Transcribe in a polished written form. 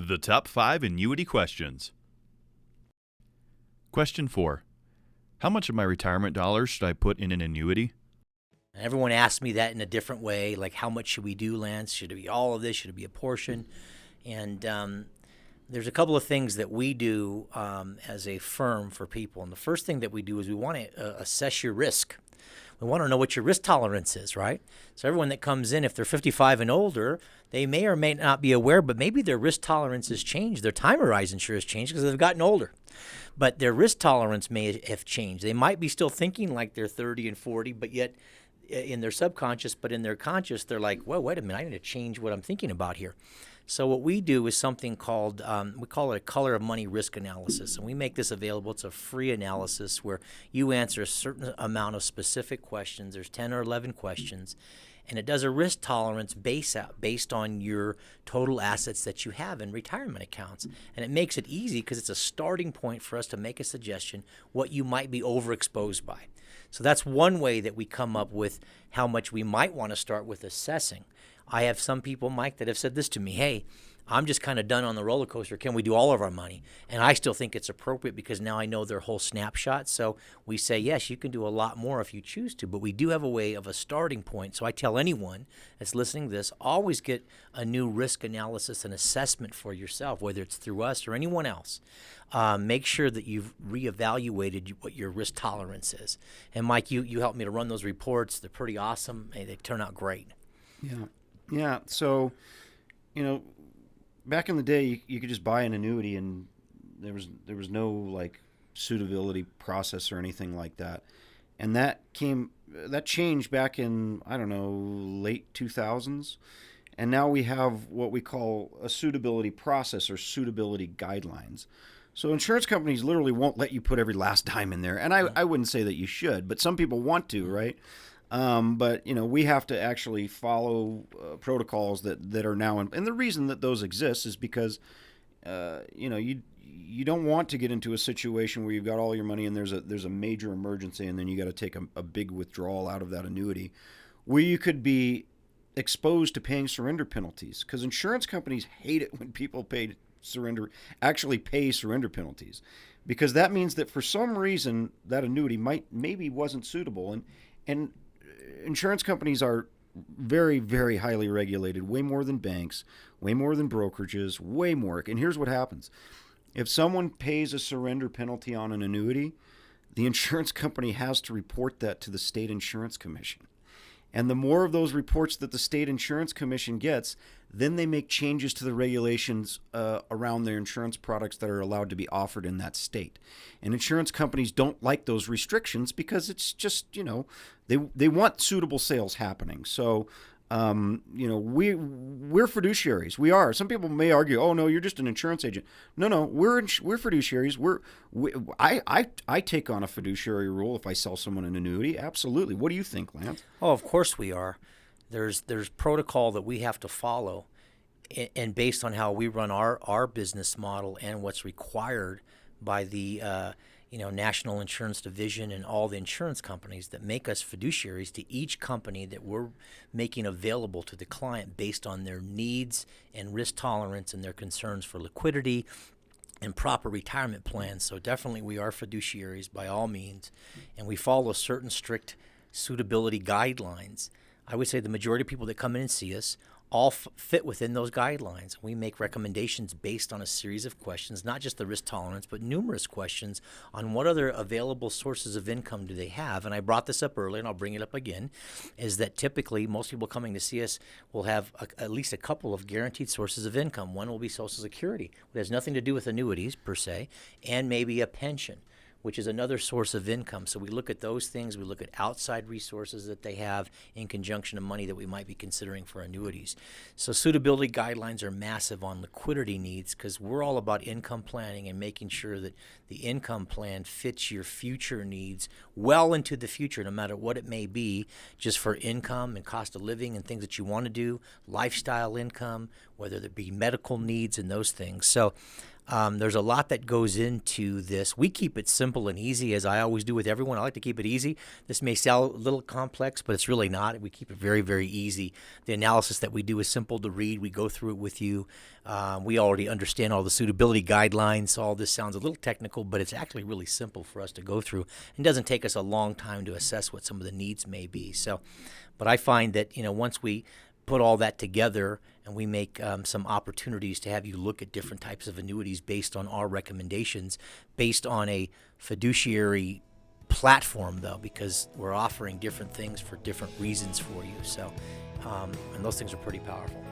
The top 5 annuity questions. Question 4. How much of my retirement dollars should I put in an annuity? And everyone asks me that in a different way, like how much should we do, Lance? Should it be all of this? Should it be a portion? And there's a couple of things that we do as a firm for people. And the first thing that we do is we want to assess your risk. We want to know what your risk tolerance is, right? So everyone that comes in, if they're 55 and older, they may or may not be aware, but maybe their risk tolerance has changed. Their time horizon sure has changed because they've gotten older. But their risk tolerance may have changed. They might be still thinking like they're 30 and 40, but yet in their subconscious, but in their conscious, they're like, well, wait a minute, I need to change what I'm thinking about here. So what we do is something called, we call it a color of money risk analysis. And we make this available. It's a free analysis where you answer a certain amount of specific questions. There's 10 or 11 questions. And it does a risk tolerance based on your total assets that you have in retirement accounts. And it makes it easy because it's a starting point for us to make a suggestion what you might be overexposed by. So that's one way that we come up with how much we might want to start with assessing. I have some people, Mike, that have said this to me, hey, I'm just kind of done on the roller coaster. Can we do all of our money? And I still think it's appropriate because now I know their whole snapshot. So we say, yes, you can do a lot more if you choose to, but we do have a way of a starting point. So I tell anyone that's listening to this, always get a new risk analysis and assessment for yourself, whether it's through us or anyone else. Make sure that you've reevaluated what your risk tolerance is. And Mike, you helped me to run those reports. They're pretty awesome. They turn out great. Yeah. So, back in the day, you could just buy an annuity, and there was no like suitability process or anything like that, and that changed back in late 2000s, and now we have what we call a suitability process or suitability guidelines. So insurance companies literally won't let you put every last dime in there, and I wouldn't say that you should, but some people want to, right? But we have to actually follow protocols that are now and the reason that those exist is because you don't want to get into a situation where you've got all your money and there's a major emergency and then you got to take a big withdrawal out of that annuity where you could be exposed to paying surrender penalties, because insurance companies hate it when people pay surrender penalties, because that means that for some reason that annuity maybe wasn't suitable, and insurance companies are very, very highly regulated, way more than banks, way more than brokerages, way more. And here's what happens. If someone pays a surrender penalty on an annuity, the insurance company has to report that to the state insurance commission. And the more of those reports that the state insurance commission gets, then they make changes to the regulations around their insurance products that are allowed to be offered in that state. And insurance companies don't like those restrictions because it's just, they want suitable sales happening. So, we're fiduciaries. We are. Some people may argue, oh no, you're just an insurance agent. No, we're fiduciaries. I take on a fiduciary role if I sell someone an annuity. Absolutely. What do you think, Lance? Oh, of course we are. There's protocol that we have to follow, and based on how we run our business model and what's required by the National Insurance Division and all the insurance companies that make us fiduciaries to each company that we're making available to the client based on their needs and risk tolerance and their concerns for liquidity and proper retirement plans. So definitely we are fiduciaries by all means, and we follow certain strict suitability guidelines. I would say the majority of people that come in and see us all fit within those guidelines. We make recommendations based on a series of questions, not just the risk tolerance, but numerous questions on what other available sources of income do they have. And I brought this up earlier, and I'll bring it up again, is that typically most people coming to see us will have at least a couple of guaranteed sources of income. One will be Social Security, which has nothing to do with annuities per se, and maybe a pension, which is another source of income. So we look at those things. We look at outside resources that they have in conjunction to money that we might be considering for annuities. So suitability guidelines are massive on liquidity needs because we're all about income planning and making sure that the income plan fits your future needs well into the future, no matter what it may be, just for income and cost of living and things that you want to do, lifestyle income, whether there be medical needs and those things. So There's a lot that goes into this. We keep it simple and easy, as I always do with everyone. I like to keep it easy. This may sound a little complex, but it's really not. We keep it very, very easy. The analysis that we do is simple to read. We go through it with you. We already understand all the suitability guidelines. All this sounds a little technical, but it's actually really simple for us to go through. It doesn't take us a long time to assess what some of the needs may be. So, but I find that, once we put all that together and we make some opportunities to have you look at different types of annuities based on our recommendations, based on a fiduciary platform, though, because we're offering different things for different reasons for you. So, and those things are pretty powerful.